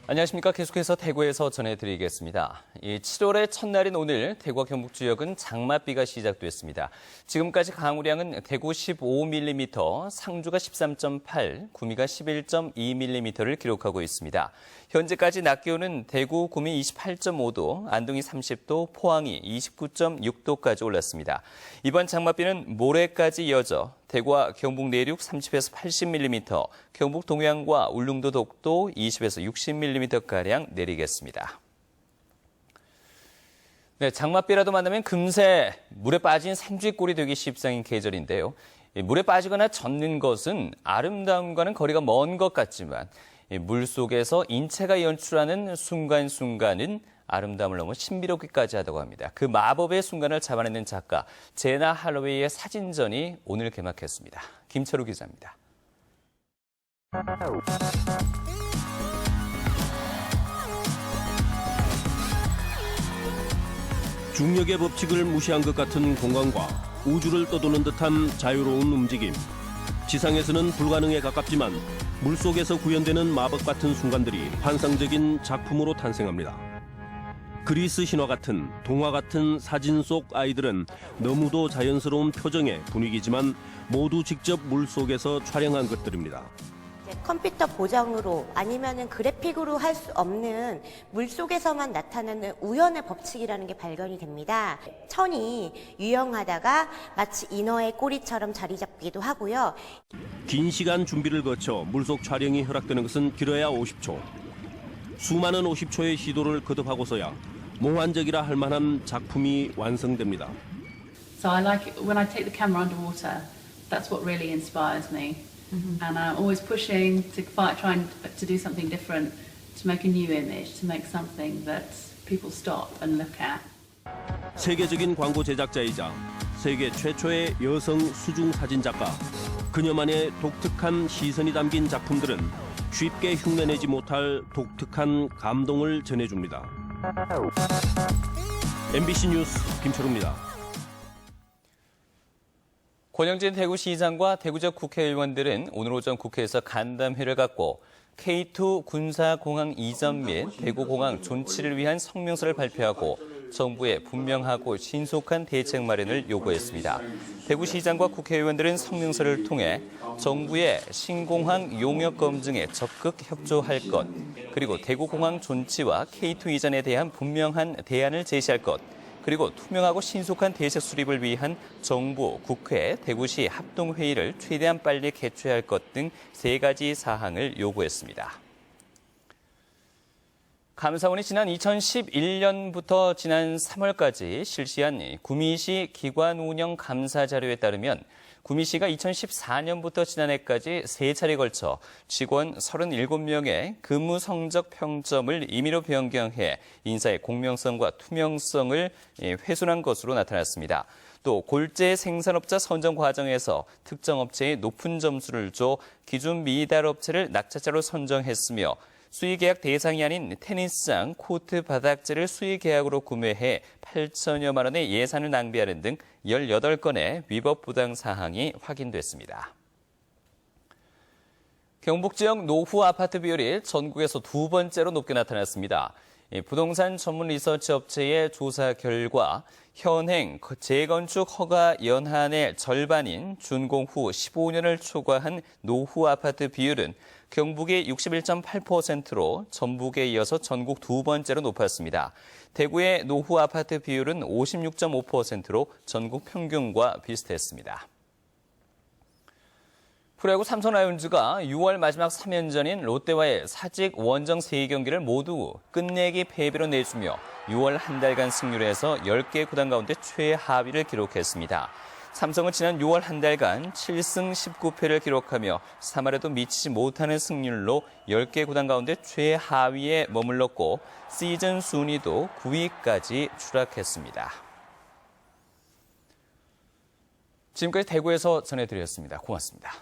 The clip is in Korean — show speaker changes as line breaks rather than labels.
안녕하십니까. 계속해서 대구에서 전해드리겠습니다. 7월의 첫날인 오늘 대구와 경북 지역은 장맛비가 시작됐습니다. 지금까지 강우량은 대구 15mm, 상주가 13.8, 구미가 11.2mm를 기록하고 있습니다. 현재까지 낮 기온은 대구, 구미 28.5도, 안동이 30도, 포항이 29.6도까지 올랐습니다. 이번 장맛비는 모레까지 이어져 대구와 경북 내륙 30에서 80mm, 경북 동해안과 울릉도 독도 20에서 60mm가량 내리겠습니다. 네, 장맛비라도 만나면 금세 물에 빠진 생쥐꼴이 되기 십상인 계절인데요. 물에 빠지거나 젖는 것은 아름다움과는 거리가 먼 것 같지만 물속에서 인체가 연출하는 순간순간은 아름다움을 넘어 신비롭기까지 하다고 합니다. 그 마법의 순간을 잡아내는 작가 제나 할로웨이의 사진전이 오늘 개막했습니다. 김철우 기자입니다.
중력의 법칙을 무시한 것 같은 공간과 우주를 떠도는 듯한 자유로운 움직임. 지상에서는 불가능에 가깝지만 물속에서 구현되는 마법 같은 순간들이 환상적인 작품으로 탄생합니다. 그리스 신화 같은 동화 같은 사진 속 아이들은 너무도 자연스러운 표정의 분위기지만 모두 직접 물속에서 촬영한 것들입니다.
컴퓨터 보정으로 아니면은 그래픽으로 할 수 없는 물속에서만 나타나는 우연의 법칙이라는 게 발견이 됩니다. 천이 유영하다가 마치 인어의 꼬리처럼 자리 잡기도 하고요.
긴 시간 준비를 거쳐 물속 촬영이 허락되는 것은 길어야 50초. 수많은 50초의 시도를 거듭하고서야 몽환적이라 할 만한 작품이 완성됩니다.
So I like it when I take the camera underwater. That's what really inspires me. And I'm always pushing to trying to do something different, to make a new image, to make something that people stop and look at.
세계적인 광고 제작자이자 세계 최초의 여성 수중 사진 작가. 그녀만의 독특한 시선이 담긴 작품들은 쉽게 흉내내지 못할 독특한 감동을 전해줍니다. MBC 뉴스 김철우입니다.
권영진 대구시장과 대구 지역 국회의원들은 오늘 오전 국회에서 간담회를 갖고 K2 군사공항 이전 및 대구공항 존치를 위한 성명서를 발표하고 정부에 분명하고 신속한 대책 마련을 요구했습니다. 대구시장과 국회의원들은 성명서를 통해 정부의 신공항 용역 검증에 적극 협조할 것, 그리고 대구공항 존치와 K2 이전에 대한 분명한 대안을 제시할 것, 그리고 투명하고 신속한 대책 수립을 위한 정부, 국회, 대구시 합동회의를 최대한 빨리 개최할 것 등 3가지 사항을 요구했습니다. 감사원이 지난 2011년부터 지난 3월까지 실시한 구미시 기관 운영 감사 자료에 따르면 구미시가 2014년부터 지난해까지 3차례에 걸쳐 직원 37명의 근무 성적 평점을 임의로 변경해 인사의 공명성과 투명성을 훼손한 것으로 나타났습니다. 또 골재 생산업자 선정 과정에서 특정 업체에 높은 점수를 줘 기준 미달 업체를 낙찰자로 선정했으며 수의계약 대상이 아닌 테니스장, 코트, 바닥재를 수의계약으로 구매해 8천여만 원의 예산을 낭비하는 등 18건의 위법 부당 사항이 확인됐습니다. 경북 지역 노후 아파트 비율이 전국에서 2번째로 높게 나타났습니다. 부동산 전문 리서치 업체의 조사 결과 현행 재건축 허가 연한의 절반인 준공 후 15년을 초과한 노후 아파트 비율은 경북이 61.8%로 전북에 이어서 전국 2번째로 높았습니다. 대구의 노후 아파트 비율은 56.5%로 전국 평균과 비슷했습니다. 프로야구 삼성 라이온즈가 6월 마지막 3연전인 롯데와의 사직 원정 3경기를 모두 끝내기 패배로 내주며 6월 한 달간 승률에서 10개 구단 가운데 최하위를 기록했습니다. 삼성은 지난 6월 한 달간 7승 19패를 기록하며 3할에도 미치지 못하는 승률로 10개 구단 가운데 최하위에 머물렀고 시즌 순위도 9위까지 추락했습니다. 지금까지 대구에서 전해드렸습니다. 고맙습니다.